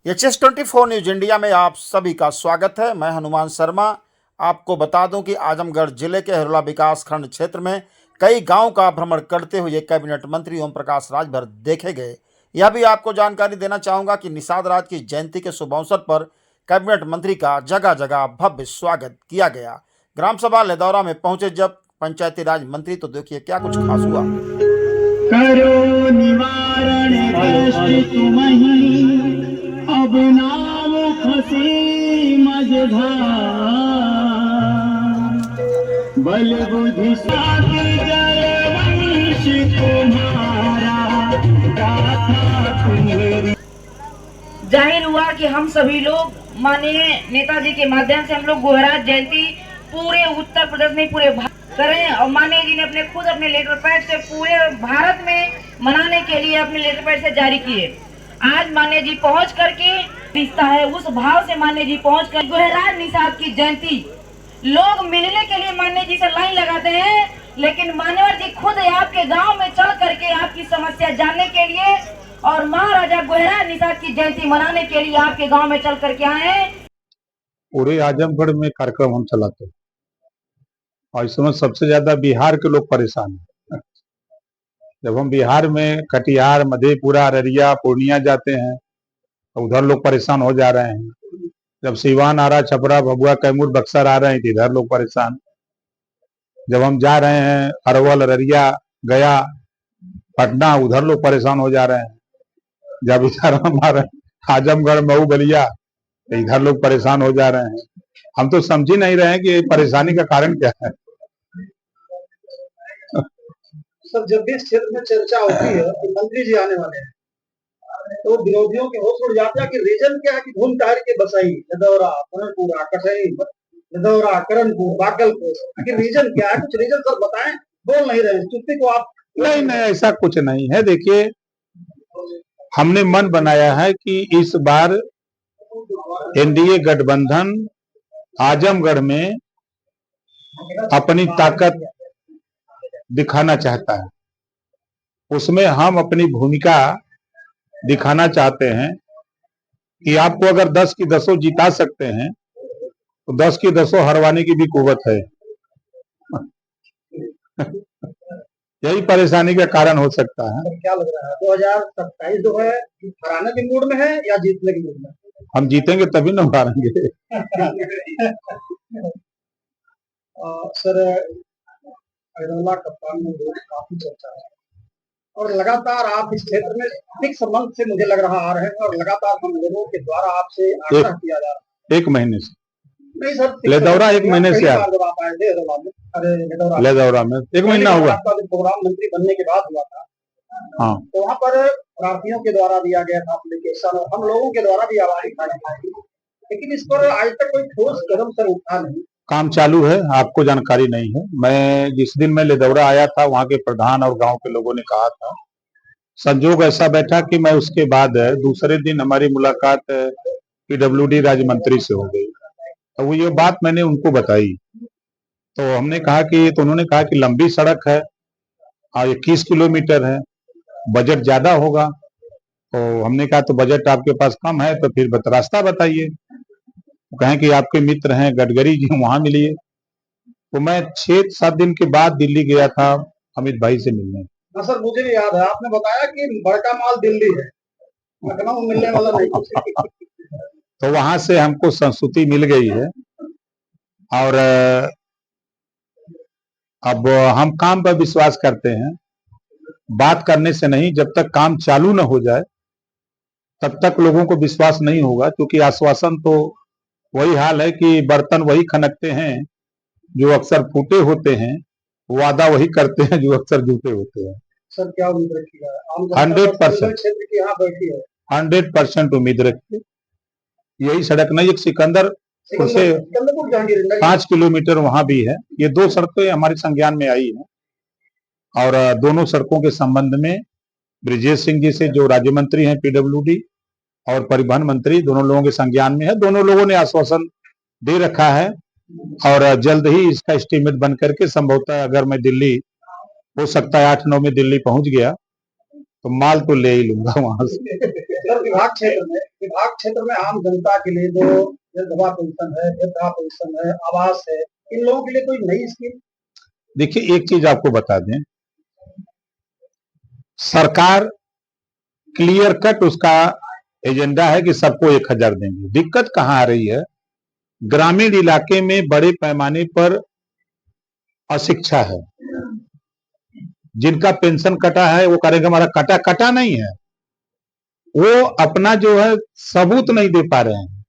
HS24 news India में आप सभी का स्वागत है। मैं हनुमान शर्मा। आपको बता दूं कि आजमगढ़ जिले के हिरोला विकास खंड क्षेत्र में कई गांव का भ्रमण करते हुए कैबिनेट मंत्री ओम प्रकाश राजभर देखे गए। यह भी आपको जानकारी देना चाहूंगा कि निषाद राज की जयंती के शुभ अवसर पर कैबिनेट मंत्री का जगह जगह भव्य स्वागत किया गया। ग्राम सभा लेदौरा में पहुंचे जब पंचायती राज मंत्री, तो देखिए क्या कुछ खास हुआ। करो निवारण कष्ट तुम्हीं, अब नाम फंसी मझधार, बल बुद्धि साथी जय वंश तुम्हारा, गाथा तुम्हारी। जाहिर हुआ कि हम सभी लोग माननीय नेताजी के माध्यम से हम लोग गुहराज जयंती पूरे उत्तर प्रदेश में पूरे करें, और माननीय जी ने अपने लेटर पैड से पूरे भारत में मनाने के लिए अपने लेटर पैड से जारी किए। आज माननीय जी पहुंच करके रिश्ता है, उस भाव से माननीय जी पहुंच कर गुहराज निषाद की जयंती लोग मिलने के लिए माननीय जी से लाइन लगाते हैं, लेकिन मान्यवर जी खुद आपके गाँव में चल करके आपकी समस्या जानने के लिए और महाराजा गुहराज निषाद की जयंती मनाने के लिए आपके गांव में चल करके आए। पूरे आजमगढ़ में कार्यक्रम हम चलाते हैं और इस समय सबसे ज्यादा बिहार के लोग परेशान हैं। जब हम बिहार में कटिहार, मधेपुरा, अररिया, पूर्णिया जाते हैं तो उधर लोग परेशान हो जा रहे हैं। जब सीवान, आरा, छपरा, भभुआ, कैमूर, बक्सर आ रहे हैं तो इधर लोग परेशान। जब हम जा रहे हैं अरवल, अररिया, गया, पटना, उधर लोग परेशान हो जा रहे हैं। जब इधर हमारे आजमगढ़, मऊ, बलिया, तो इधर लोग परेशान हो जा रहे हैं। हम तो समझ ही नहीं रहे हैं कि परेशानी का कारण क्या है। सर, जब भी इस क्षेत्र में चर्चा होती है कि मंत्री जी आने वाले हैं, तो विरोधियों के होश उड़ जाता है कि रीजन क्या है कि घूम टहर के बसई, लदौरा, मनपुरा, कटई, लदौरा, करणपुर, बागलपुर, कि रीजन क्या है? कुछ रीजन सर बताएं। बोल नहीं रहे, चुप्पी को आप। नहीं, ऐसा कुछ नहीं है। देखिए, हमने मन बनाया है कि इस बार एनडीए गठबंधन आजमगढ़ में अपनी ताकत दिखाना चाहता है। उसमें हम अपनी भूमिका दिखाना चाहते हैं कि आपको अगर 10 की 10 जिता सकते हैं तो 10 की 10 हरवाने की भी कुव्वत है। यही परेशानी का कारण हो सकता है। क्या लग रहा है 2027 जो है हराने के मूड में है या जीतने के मूड में? हम जीतेंगे तभी ना हारेंगे। सर, अयोध्या कप्तान में काफी चर्चा है और लगातार आप इस क्षेत्र में फिक्स मंथ से मुझे लग रहा आ रहे हैं और लगातार हम लोगों के द्वारा आपसे आग्रह किया जा रहा है। 1 महीने से नहीं सर, लेदौरा 1 महीने से लेदौरा में 1 महीना हुआ। आपका प्रोग्राम मंत्री बनने के बाद हुआ था, हाँ, तो वहाँ पर प्रार्थियों के द्वारा दिया गया था एप्लीकेशन और हम लोगों के द्वारा भी आवाज उठाई थी, लेकिन इस पर आज तक कोई ठोस कदम सर उठा नहीं। काम चालू है, आपको जानकारी नहीं है। मैं जिस दिन मैं लेदौरा आया था, वहाँ के प्रधान और गांव के लोगों ने कहा था। संजोग ऐसा बैठा कि मैं उसके बाद दूसरे दिन हमारी मुलाकात पीडब्ल्यूडी राज्य मंत्री से हो गई। तो वो ये बात मैंने उनको बताई, तो हमने कहा कि, तो उन्होंने कहा कि लंबी सड़क है और 21 किलोमीटर है, बजट ज्यादा होगा। तो हमने कहा तो बजट आपके पास कम है तो फिर रास्ता बताइए। कहें कि आपके मित्र हैं गडकरी जी, वहां मिलिए। तो मैं 6-7 दिन के बाद दिल्ली गया था अमित भाई से मिलने। हाँ सर, मुझे भी याद है, आपने बताया कि बड़का माल दिल्ली है, लखनऊ मिलने वाला नहीं। तो वहां से हमको संस्तुति मिल गई है और अब हम काम पर विश्वास करते हैं। बात करने से नहीं, जब तक काम चालू न हो जाए तब तक लोगों को विश्वास नहीं होगा, क्योंकि आश्वासन तो वही हाल है कि बर्तन वही खनकते हैं जो अक्सर फूटे होते हैं, वादा वही करते हैं जो अक्सर झूठे होते हैं। सर, क्या उम्मीद रखी है? 100% क्षेत्र की यहाँ बैठी है, 100% उम्मीद रखिए। यही सड़क नहीं, एक सिकंदरपुर से 5 किलोमीटर वहां भी है। ये 2 सड़कें हमारे संज्ञान में आई हैं और दोनों सड़कों के संबंध में ब्रिजेश सिंह जी से, जो राज्य मंत्री हैं पीडब्ल्यूडी, और परिवहन मंत्री, दोनों लोगों के संज्ञान में है। दोनों लोगों ने आश्वासन दे रखा है और जल्द ही इसका एस्टीमेट बन करके संभवतः, अगर मैं दिल्ली, हो सकता है 8-9 में दिल्ली पहुंच गया तो माल तो ले ही लूंगा वहां से। सर विभाग क्षेत्र में आम जनता के लिए जो विधवा पेंशन है, वृद्धा पेंशन है, आवास है, इन लोगों के लिए कोई नई स्कीम? देखिए, एक चीज आपको बता दें, सरकार क्लियर कट उसका एजेंडा है कि सबको 1,000 देंगे। दिक्कत कहां आ रही है, ग्रामीण इलाके में बड़े पैमाने पर अशिक्षा है। जिनका पेंशन कटा है वो करेंगे, हमारा कटा कटा नहीं है, वो अपना जो है सबूत नहीं दे पा रहे हैं।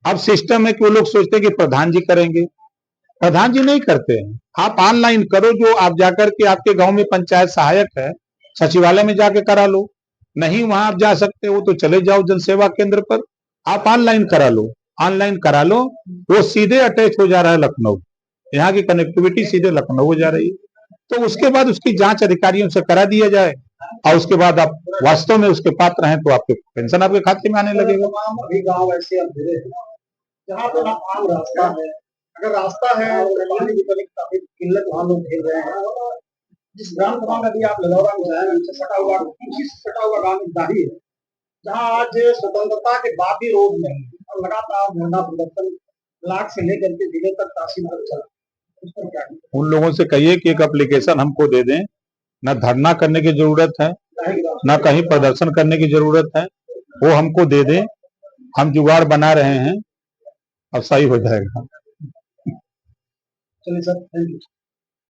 अब सिस्टम है कि वो लोग सोचते हैं कि प्रधान जी करेंगे, प्रधान जी नहीं करते हैं। आप ऑनलाइन करो, जो आप जाकर के आपके गांव में पंचायत सहायक है, सचिवालय में जाके करा लो। नहीं वहां आप जा सकते हो तो चले जाओ जनसेवा केंद्र पर, आप ऑनलाइन करा लो। ऑनलाइन करा लो, वो सीधे अटैच हो जा रहा है लखनऊ, यहाँ की कनेक्टिविटी सीधे लखनऊ हो जा रही है। तो उसके बाद उसकी जांच अधिकारियों से करा दिया जाए और उसके बाद आप वास्तव में उसके पात्र हैं तो आपके पेंशन आपके खाते में आने लगेगा। तमाम अभी गाँव ऐसे अंधेरे हैं जहाँ पर ना आम रास्ता है, अगर रास्ता है तो पानी की काफी किल्लत वहाँ लोग झेल रहे हैं। जिस ग्राम सभा में भी आप लदौरा में जाए, उनसे सटा हुआ गाँव दाही है, जहाँ आज स्वतंत्रता के बाद भी रोड नहीं है और लगातार धरना प्रदर्शन ब्लॉक से लेकर के जिले तक तहसील तक चला। उस पर क्या है? उन लोगों से कहिए कि एक एप्लीकेशन हमको दे दें, न धरना करने की जरूरत है, न कहीं प्रदर्शन करने की जरूरत है, वो हमको दे दें, हम जुगाड़ बना रहे हैं, अब सही हो जाएगा। चलिए सर, थैंक यू।